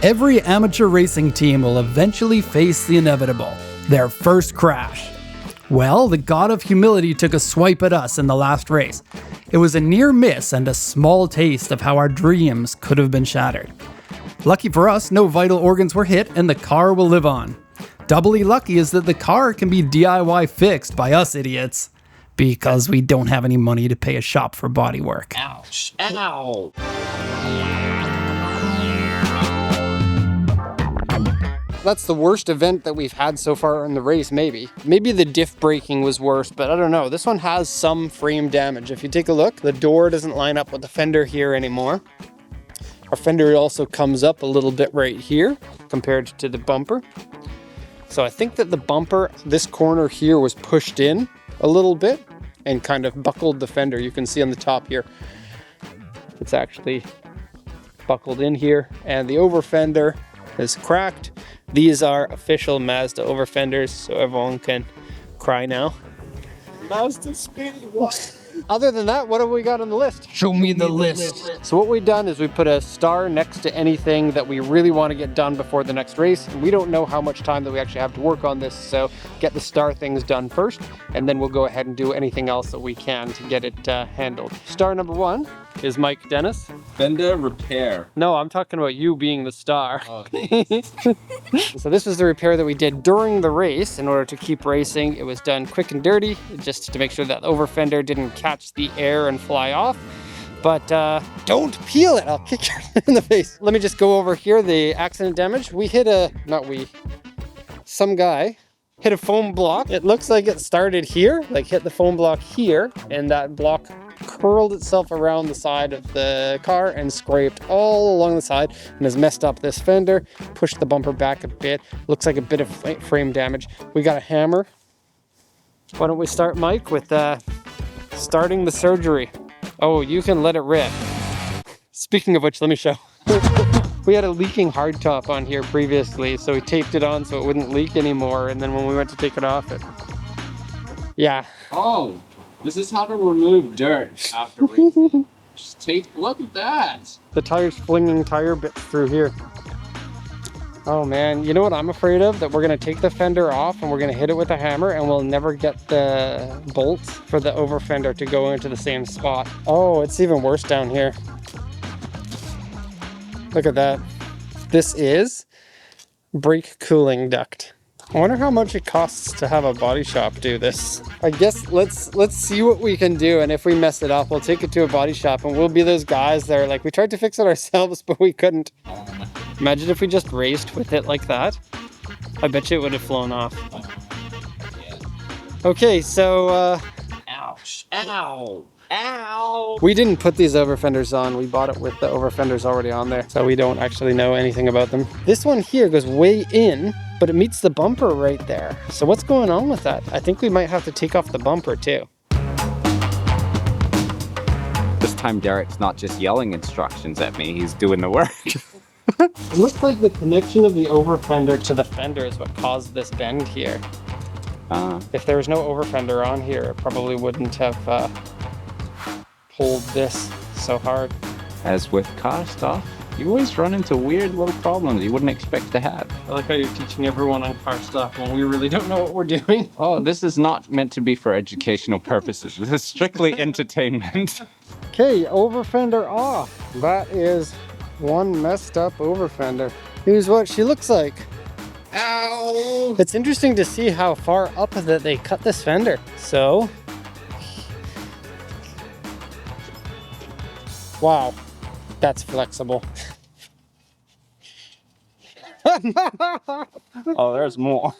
Every amateur racing team will eventually face the inevitable, their first crash. Well, the god of humility took a swipe at us in the last race. It was a near miss and a small taste of how our dreams could have been shattered. Lucky for us, no vital organs were hit and the car will live on. Doubly lucky is that the car can be DIY fixed by us idiots, because we don't have any money to pay a shop for bodywork. Ouch. Ow. That's the worst event that we've had so far in the race, maybe. Maybe the diff braking was worse, but I don't know. This one has some frame damage. If you take a look, the door doesn't line up with the fender here anymore. Our fender also comes up a little bit right here compared to the bumper. So I think that the bumper, this corner here, was pushed in a little bit and kind of buckled the fender. You can see on the top here, it's actually buckled in here, and the over fender is cracked. These are official Mazda over fenders, so everyone can cry now. Mazda speed. Other than that, what have we got on the list? Show me the list. So what we've done is we put a star next to anything that we really want to get done before the next race. And we don't know how much time that we actually have to work on this, so get the star things done first, and then we'll go ahead and do anything else that we can to get it handled. Star number 1 is Mike Denness. Fender repair. No, I'm talking about you being the star. Oh. So this was the repair that we did during the race in order to keep racing. It was done quick and dirty, just to make sure that over fender didn't catch the air and fly off. But don't peel it, I'll kick you in the face. Let me just go over here, the accident damage. We hit some guy hit a foam block. It looks like it started here, like hit the foam block here, and that block curled itself around the side of the car and scraped all along the side and has messed up this fender, pushed the bumper back a bit. Looks like a bit of frame damage. We got a hammer. Why don't we start, Mike, with starting the surgery. Oh, you can let it rip. Speaking of which, let me show. We had a leaking hardtop on here previously, so we taped it on so it wouldn't leak anymore, and then when we went to take it off, yeah. Oh, this is how to remove dirt after racing. Just look at that. The tire's flinging tire bits through here. Oh man, you know what I'm afraid of? That we're gonna take the fender off and we're gonna hit it with a hammer and we'll never get the bolts for the over fender to go into the same spot. Oh, it's even worse down here. Look at that. This is brake cooling duct. I wonder how much it costs to have a body shop do this. I guess let's see what we can do, and if we mess it up, we'll take it to a body shop and we'll be those guys that are like, we tried to fix it ourselves, but we couldn't. Imagine if we just raced with it like that. I bet you it would have flown off. Okay, so Ouch. Ow. Ow. we didn't put these over fenders on. We bought it with the over fenders already on there, so we don't actually know anything about them. This one here goes way in, but it meets the bumper right there. So what's going on with that? I think we might have to take off the bumper too. This time Derek's not just yelling instructions at me, he's doing the work. It looks like the connection of the over fender to the fender is what caused this bend here. If there was no over fender on here, it probably wouldn't have pulled this so hard. As with car stuff, you always run into weird little problems you wouldn't expect to have. I like how you're teaching everyone on car stuff when we really don't know what we're doing. Oh, this is not meant to be for educational purposes. This is strictly entertainment. Okay, over fender off. That is one messed up over fender. Here's what she looks like. Ow. It's interesting to see how far up that they cut this fender. So, wow, that's flexible. Oh, there's more.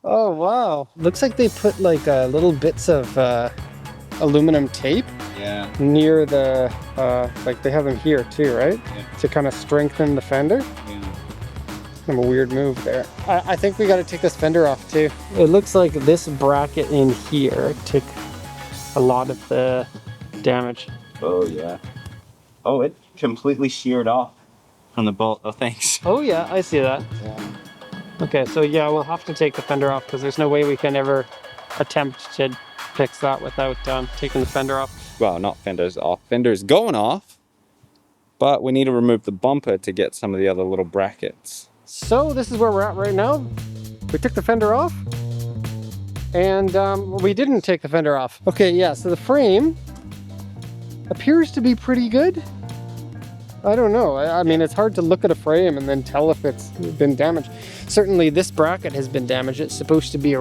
Oh, wow. Looks like they put like little bits of aluminum tape near the, like they have them here too, right? Yeah. To kind of strengthen the fender. Kind of a weird move there. I think we got to take this fender off too. It looks like this bracket in here took a lot of the damage. Oh, yeah. Oh, it completely sheared off from the bolt. Oh, thanks. Oh yeah, I see that. Yeah. Okay, so yeah, we'll have to take the fender off because there's no way we can ever attempt to fix that without taking the fender off. Well, not fenders off. Fenders going off. But we need to remove the bumper to get some of the other little brackets. So this is where we're at right now. We took the fender off, and we didn't take the fender off. Okay, yeah, so the frame appears to be pretty good. I don't know. I mean, it's hard to look at a frame and then tell if it's been damaged. Certainly this bracket has been damaged. It's supposed to be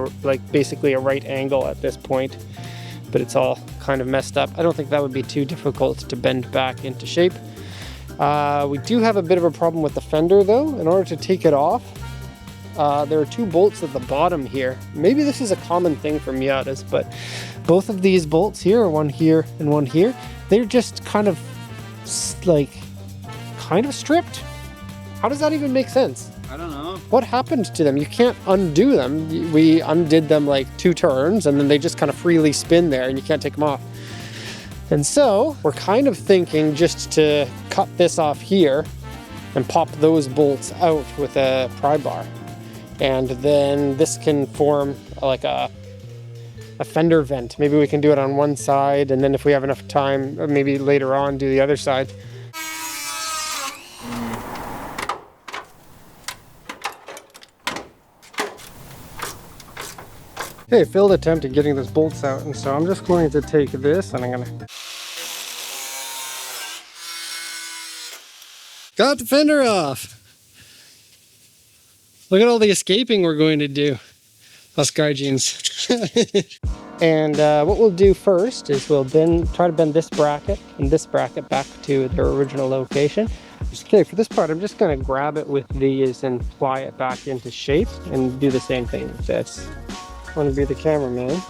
basically a right angle at this point, but it's all kind of messed up. I don't think that would be too difficult to bend back into shape. We do have a bit of a problem with the fender though. In order to take it off, there are 2 bolts at the bottom here. Maybe this is a common thing for Miatas, but both of these bolts here, one here and one here, they're just kind of stripped. How does that even make sense? I don't know. What happened to them? You can't undo them. We undid them like 2 turns and then they just kind of freely spin there and you can't take them off. And so we're kind of thinking just to cut this off here and pop those bolts out with a pry bar. And then this can form like a fender vent. Maybe we can do it on one side, and then if we have enough time, maybe later on do the other side. Okay, failed attempt at getting those bolts out, and so I'm just going to take this and I'm gonna... Got the fender off! Look at all the escaping we're going to do. Us guy jeans. And what we'll do first is we'll try to bend this bracket and this bracket back to their original location. Okay, for this part, I'm just gonna grab it with these and ply it back into shape and do the same thing with this. I want to be the cameraman.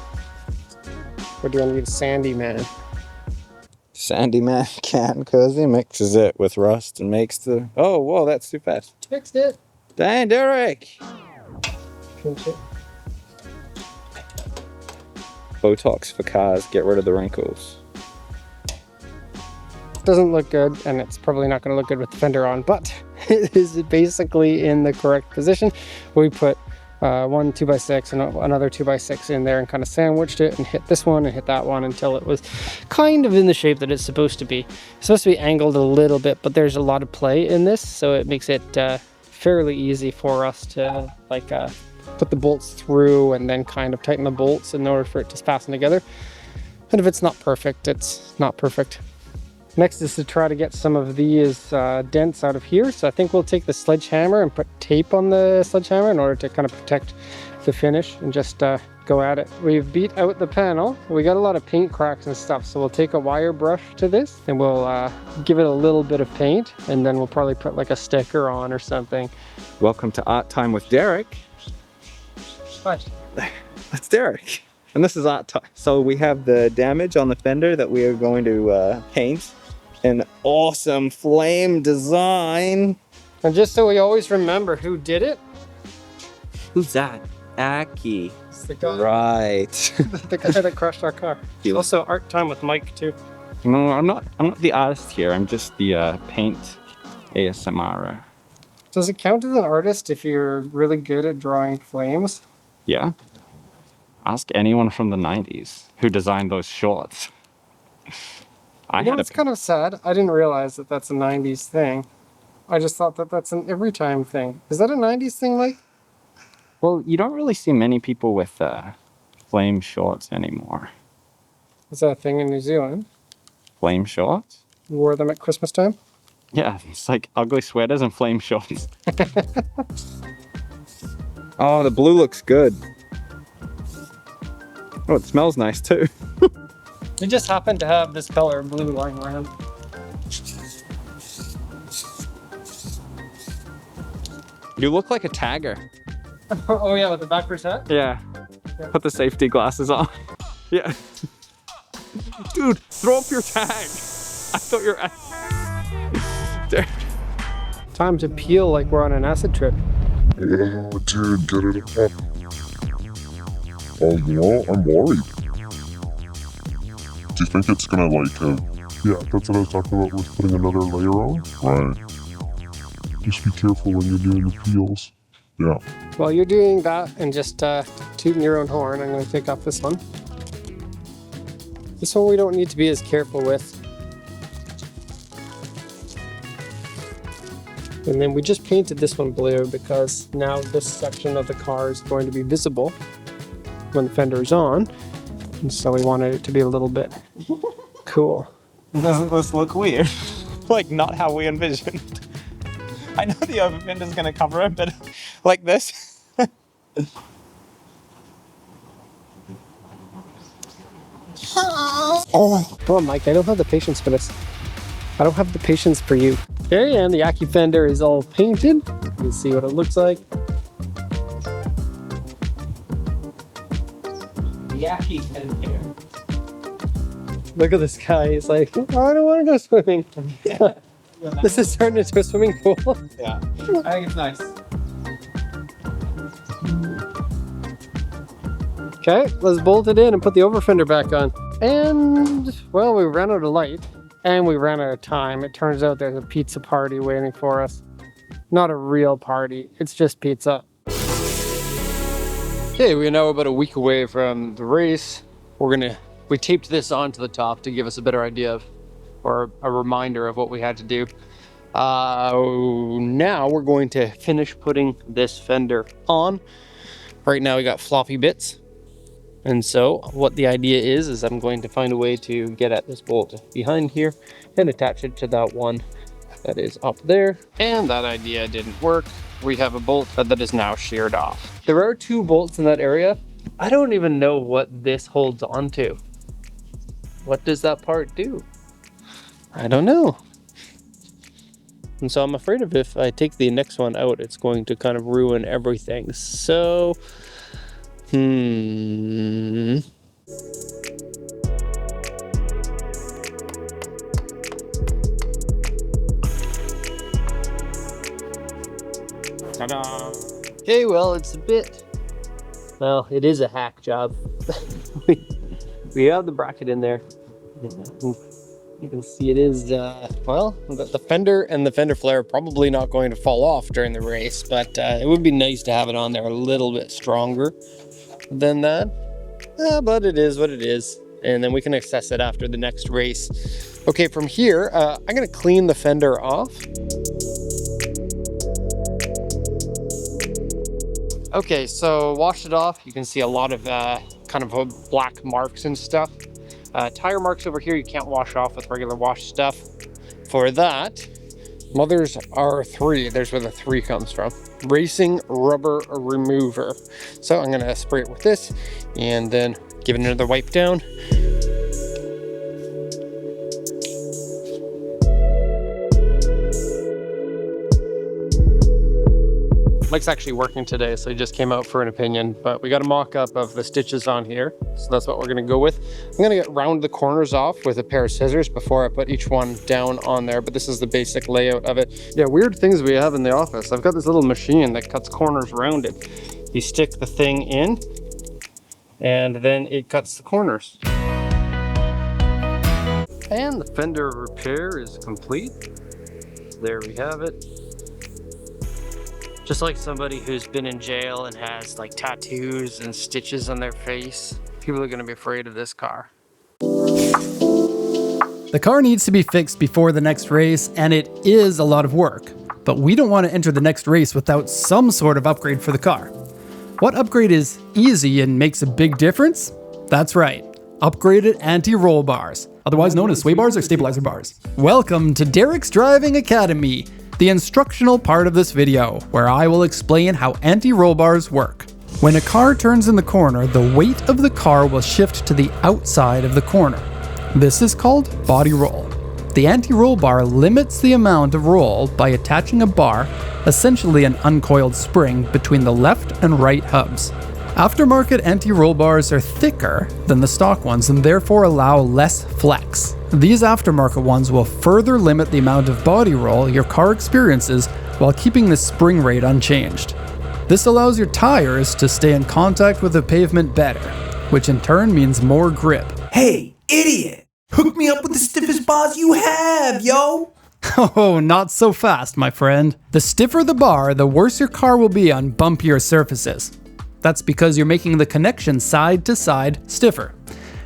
Or do you want to be the sandy man? Sandy man can, because he mixes it with rust and makes the... Oh, whoa, that's too fast. Fixed it. Dang, Derek! Pinch it. Botox for cars, get rid of the wrinkles. Doesn't look good, and it's probably not going to look good with the fender on, but it is basically in the correct position. We put one 2x6 and another 2x6 in there and kind of sandwiched it and hit this one and hit that one until it was kind of in the shape that it's supposed to be. It's supposed to be angled a little bit, but there's a lot of play in this, so it makes it fairly easy for us to put the bolts through and then kind of tighten the bolts in order for it to fasten together. And if it's not perfect, it's not perfect. Next is to try to get some of these dents out of here. So I think we'll take the sledgehammer and put tape on the sledgehammer in order to kind of protect the finish and just go at it. We've beat out the panel. We got a lot of paint cracks and stuff, so we'll take a wire brush to this and we'll give it a little bit of paint, and then we'll probably put like a sticker on or something. Welcome to Art Time with Derek. Hi. That's Derek. And this is Art Time. So we have the damage on the fender that we are going to paint. An awesome flame design. And just so we always remember who did it. Who's that? Aki. It's the guy. Right. The guy that crashed our car. Also Art Time with Mike too. No, I'm not the artist here. I'm just the paint ASMR. Does it count as an artist if you're really good at drawing flames? Yeah. Ask anyone from the 90s who designed those shorts. It's kind of sad. I didn't realize that that's a 90s thing. I just thought that that's an every time thing. Is that a 90s thing, Mike? Well, you don't really see many people with flame shorts anymore. Is that a thing in New Zealand? Flame shorts? You wore them at Christmas time? Yeah, it's like ugly sweaters and flame shorts. Oh, the blue looks good. Oh, it smells nice too. We just happen to have this color blue lying around. You look like a tagger. Oh yeah, with the backwards hat? Yeah. Put the safety glasses on. Yeah. Dude, throw up your tag. I thought you were... Time to peel like we're on an acid trip. Oh, dude, get it up. Oh, I'm worried. Do you think it's gonna yeah, that's what I was talking about with putting another layer on? Right. Just be careful when you're doing the peels. Yeah. While you're doing that and just tooting your own horn, I'm gonna take off this one. This one we don't need to be as careful with. And then we just painted this one blue because now this section of the car is going to be visible when the fender is on. And so we wanted it to be a little bit cool. Doesn't this look weird? Like not how we envisioned. I know the over fender's gonna cover it, but like this. Oh, come on, Mike. I don't have the patience for this. I don't have the patience for you. Okay, and the Aki fender is all painted. You can see what it looks like. The Aki fender. Look at this guy. He's like, oh, I don't want to go swimming. This is turning into a swimming pool. Yeah, I think it's nice. Okay, let's bolt it in and put the over fender back on. And, well, we ran out of light and we ran out of time. It turns out there's a pizza party waiting for us. Not a real party, it's just pizza. Okay, we're now about a week away from the race. We taped this onto the top to give us a better idea of, or a reminder of what we had to do. Now we're going to finish putting this fender on. Right now we got floppy bits. And so what the idea is I'm going to find a way to get at this bolt behind here and attach it to that one that is up there. And that idea didn't work. We have a bolt that is now sheared off. There are 2 bolts in that area. I don't even know what this holds on to. What does that part do? I don't know. And so I'm afraid of if I take the next one out, it's going to kind of ruin everything. So, Ta-da! Okay, well, it's a bit, well, it is a hack job. we have the bracket in there. You can see it is, well, the fender and the fender flare are probably not going to fall off during the race, but it would be nice to have it on there a little bit stronger than that. But it is what it is. And then we can assess it after the next race. Okay, from here, I'm gonna clean the fender off. Okay, so washed it off. You can see a lot of kind of black marks and stuff. Tire marks over here you can't wash off with regular wash stuff. For that, Mother's R3, there's where the 3 comes from. Racing rubber remover. So I'm gonna spray it with this and then give it another wipe down. Mike's actually working today, so he just came out for an opinion, but we got a mock-up of the stitches on here, so that's what we're gonna go with. I'm gonna get round the corners off with a pair of scissors before I put each one down on there, but this is the basic layout of it. Yeah, weird things we have in the office. I've got this little machine that cuts corners around it. You stick the thing in, and then it cuts the corners. And the fender repair is complete. There we have it. Just like somebody who's been in jail and has like tattoos and stitches on their face, people are gonna be afraid of this car. The car needs to be fixed before the next race, and it is a lot of work. But we don't want to enter the next race without some sort of upgrade for the car. What upgrade is easy and makes a big difference? That's right, upgraded anti-roll bars, otherwise known as sway bars or stabilizer bars. Welcome to Derek's Driving Academy, the instructional part of this video, where I will explain how anti-roll bars work. When a car turns in the corner, the weight of the car will shift to the outside of the corner. This is called body roll. The anti-roll bar limits the amount of roll by attaching a bar, essentially an uncoiled spring, between the left and right hubs. Aftermarket anti-roll bars are thicker than the stock ones and therefore allow less flex. These aftermarket ones will further limit the amount of body roll your car experiences while keeping the spring rate unchanged. This allows your tires to stay in contact with the pavement better, which in turn means more grip. Hey, idiot! Hook me up with the stiffest bars you have, yo! Oh, not so fast, my friend. The stiffer the bar, the worse your car will be on bumpier surfaces. That's because you're making the connection side to side stiffer.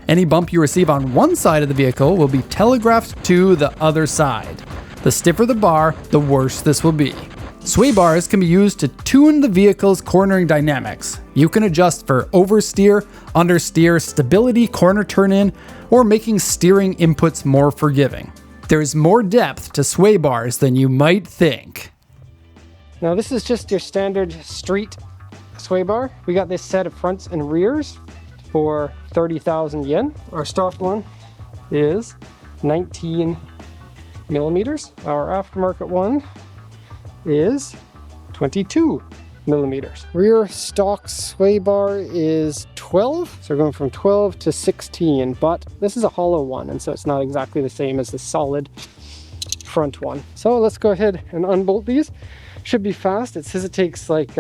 Any bump you receive on one side of the vehicle will be telegraphed to the other side. The stiffer the bar, the worse this will be. Sway bars can be used to tune the vehicle's cornering dynamics. You can adjust for oversteer, understeer, stability, corner turn-in, or making steering inputs more forgiving. There's more depth to sway bars than you might think. Now this is just your standard street sway bar. We got this set of fronts and rears for 30,000 yen. Our stock one is 19 millimeters. Our aftermarket one is 22 millimeters. Rear stock sway bar is 12, so we're going from 12 to 16, but this is a hollow one, and so it's not exactly the same as the solid front one. So let's go ahead and unbolt these. Should be fast. It says it takes like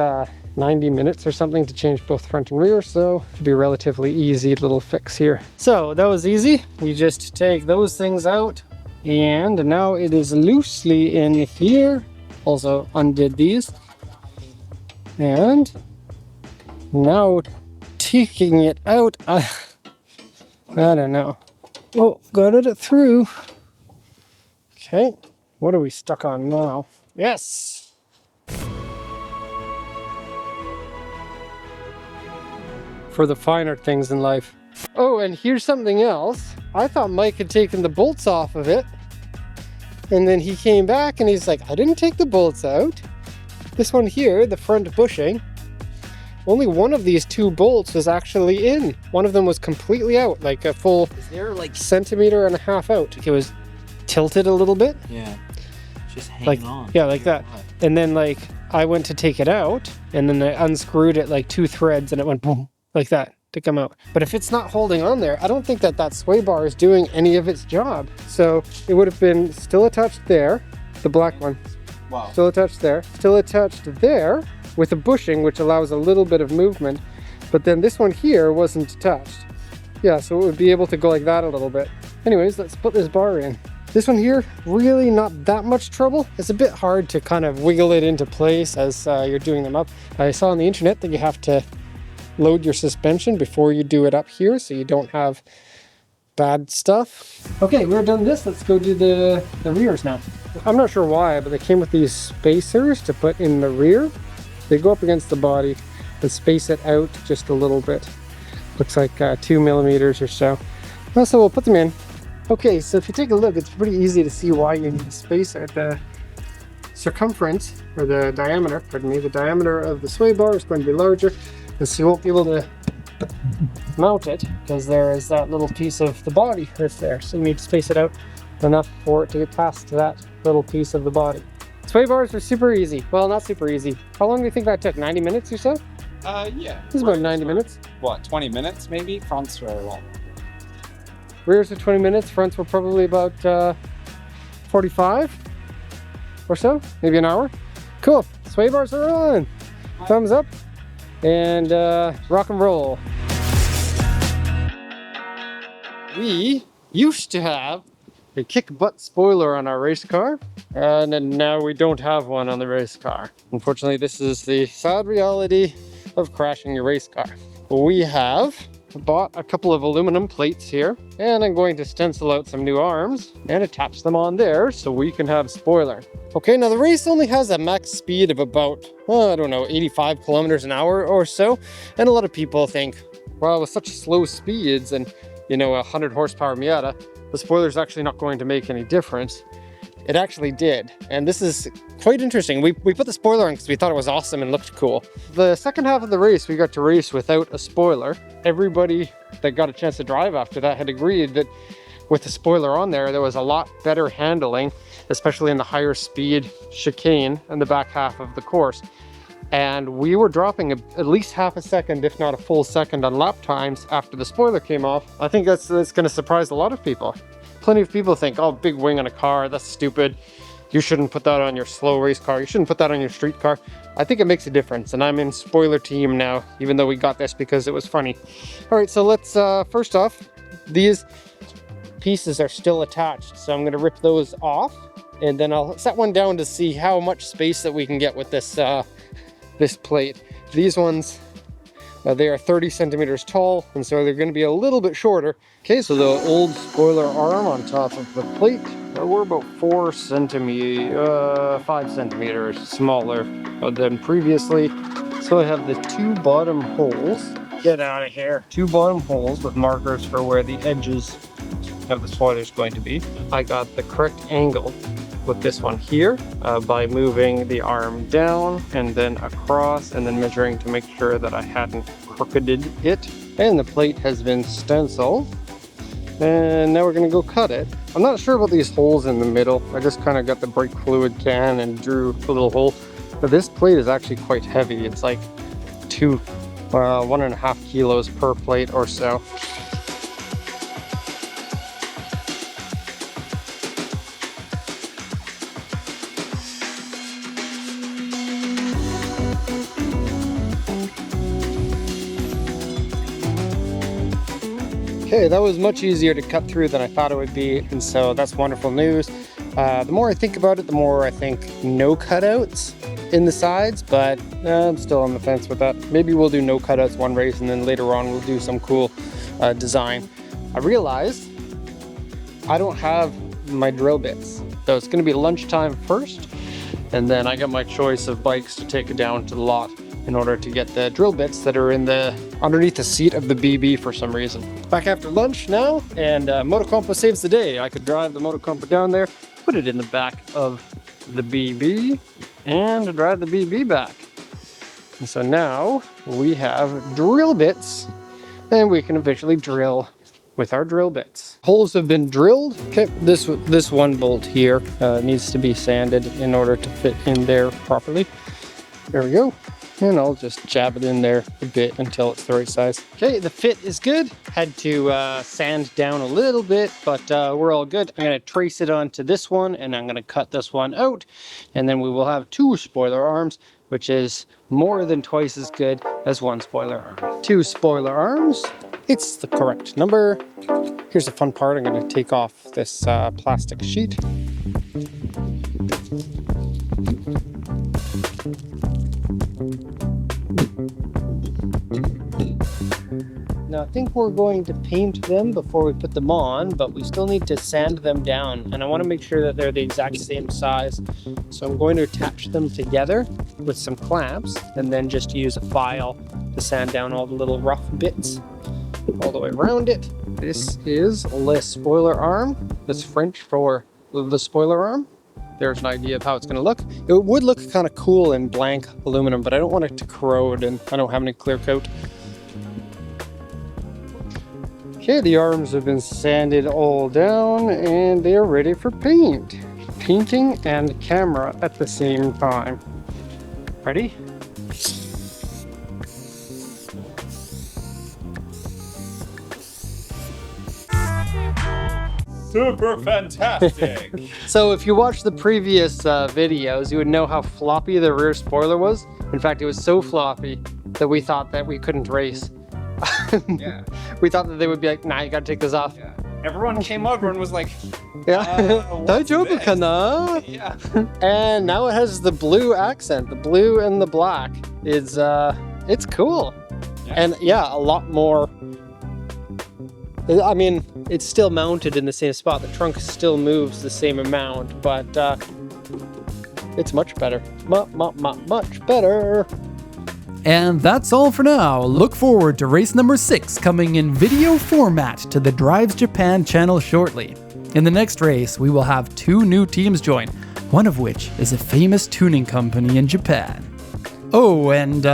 90 minutes or something to change both front and rear, so it should be a relatively easy little fix here. So that was easy. You just take those things out, and now it is loosely in here. Also undid these. And now taking it out, I don't know. Oh, got it through. Okay, what are we stuck on now? Yes! For the finer things in life. Oh, and here's something else. I thought Mike had taken the bolts off of it. And then he came back and he's like, I didn't take the bolts out. This one here, the front bushing, only one of these two bolts was actually in. One of them was completely out, like a full centimeter and a half out. It was tilted a little bit. Yeah, just hanging like, on. Yeah, like that. And then like I went to take it out and then I unscrewed it like 2 threads and it went boom, like that to come out. But if it's not holding on there, I don't think that that sway bar is doing any of its job. So it would have been still attached there, the black one. Wow. Still attached there, still attached there with a bushing, which allows a little bit of movement. But then this one here wasn't attached. Yeah, so it would be able to go like that a little bit. Anyways, let's put this bar in. This one here, really not that much trouble. It's a bit hard to kind of wiggle it into place as you're doing them up. I saw on the internet that you have to load your suspension before you do it up here so you don't have bad stuff. Okay, we're done this. Let's go do the rears now. I'm not sure why, but they came with these spacers to put in the rear. They go up against the body and space it out just a little bit. Looks like 2 millimeters or so. So we'll put them in. Okay, so if you take a look, it's pretty easy to see why you need a spacer. The circumference, or the diameter, pardon me, the diameter of the sway bar is going to be larger, and so you won't be able to mount it because there is that little piece of the body that's there. So you need to space it out enough for it to get past that little piece of the body. Sway bars are super easy. Well, not super easy. How long do you think that took? 90 minutes or so? Yeah. It was about 90 minutes. What, 20 minutes maybe? Fronts were long. Rears were 20 minutes. Fronts were probably about 45 or so. Maybe an hour. Cool. Sway bars are on. Thumbs up and rock and roll. We used to have a kick-butt spoiler on our race car, and then now we don't have one on the race car. Unfortunately, this is the sad reality of crashing your race car. We have bought a couple of aluminum plates here, and I'm going to stencil out some new arms and attach them on there so we can have spoiler. Okay, now the race only has a max speed of about, I don't know, 85 kilometers an hour or so, and a lot of people think, well, with such slow speeds and, you know, a 100 horsepower Miata, the spoiler's actually not going to make any difference. It actually did, and this is quite interesting. We put the spoiler on because we thought it was awesome and looked cool. The second half of the race, we got to race without a spoiler. Everybody that got a chance to drive after that had agreed that with the spoiler on there, there was a lot better handling, especially in the higher speed chicane in the back half of the course. And we were dropping at least half a second, if not a full second on lap times after the spoiler came off. I think that's going to surprise a lot of people. Plenty of people think, oh, big wing on a car, that's stupid. You shouldn't put that on your slow race car. You shouldn't put that on your street car. I think it makes a difference, and I'm in spoiler team now, even though we got this because it was funny. All right, so let's, first off, these pieces are still attached, so I'm gonna rip those off, and then I'll set one down to see how much space that we can get with this, this plate. These ones, they are 30 centimeters tall, and so they're gonna be a little bit shorter. Okay, so the old spoiler arm on top of the plate. we're about 5 centimeters smaller than previously. So I have the 2 bottom holes. Get out of here. 2 bottom holes with markers for where the edges of the spoiler is going to be. I got the correct angle with this one here by moving the arm down and then across and then measuring to make sure that I hadn't crookeded it. And the plate has been stenciled. And now we're gonna go cut it. I'm not sure about these holes in the middle. I just kind of got the brake fluid can and drew a little hole. But this plate is actually quite heavy. It's like 1.5 kilos per plate or so. Okay, that was much easier to cut through than I thought it would be, and so that's wonderful news. The more I think about it, the more I think no cutouts in the sides, but I'm still on the fence with that. Maybe we'll do no cutouts one race, and then later on we'll do some cool design. I realized I don't have my drill bits, so it's going to be lunchtime first, and then I got my choice of bikes to take it down to the lot in order to get the drill bits that are in the underneath the seat of the BB for some reason. Back after lunch now, and Motocompa saves the day. I could drive the Motocompa down there, put it in the back of the BB, and drive the BB back. And so now we have drill bits, and we can officially drill with our drill bits. Holes have been drilled. Okay, this one bolt here needs to be sanded in order to fit in there properly. There we go. And I'll just jab it in there a bit until it's the right size. Okay, the fit is good. Had to sand down a little bit, but we're all good. I'm gonna trace it onto this one, and I'm gonna cut this one out, and then we will have 2 spoiler arms, which is more than twice as good as 1 spoiler arm. 2 spoiler arms, it's the correct number. Here's the fun part. I'm gonna take off this plastic sheet. Now I think we're going to paint them before we put them on, but we still need to sand them down, and I want to make sure that they're the exact same size. So I'm going to attach them together with some clamps and then just use a file to sand down all the little rough bits all the way around it. This is Le Spoiler Arm. That's French for the spoiler arm. There's an idea of how it's going to look. It would look kind of cool in blank aluminum, but I don't want it to corrode, and I don't have any clear coat. Okay, the arms have been sanded all down, and they are ready for paint. Painting and camera at the same time. Ready? Super fantastic! So if you watched the previous videos, you would know how floppy the rear spoiler was. In fact, it was so floppy that we thought that we couldn't race. Yeah. We thought that they would be like, nah, you gotta take this off. Yeah. Everyone came over and was like, Yeah. what's Daijoubu this? kana? Yeah. And now it has the blue accent. The blue and the black is, it's cool. Yeah. And yeah, a lot more. I mean, it's still mounted in the same spot. The trunk still moves the same amount, but it's much better. Much better. And that's all for now. Look forward to race number 6 coming in video format to the Drives Japan channel shortly. In the next race, we will have 2 new teams join, one of which is a famous tuning company in Japan. Oh, and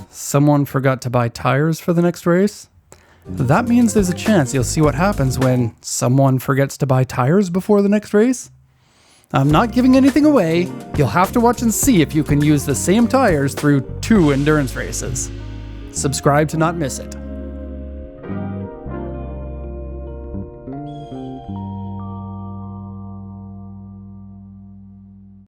someone forgot to buy tires for the next race? That means there's a chance you'll see what happens when someone forgets to buy tires before the next race. I'm not giving anything away. You'll have to watch and see if you can use the same tires through 2 endurance races. Subscribe to not miss it.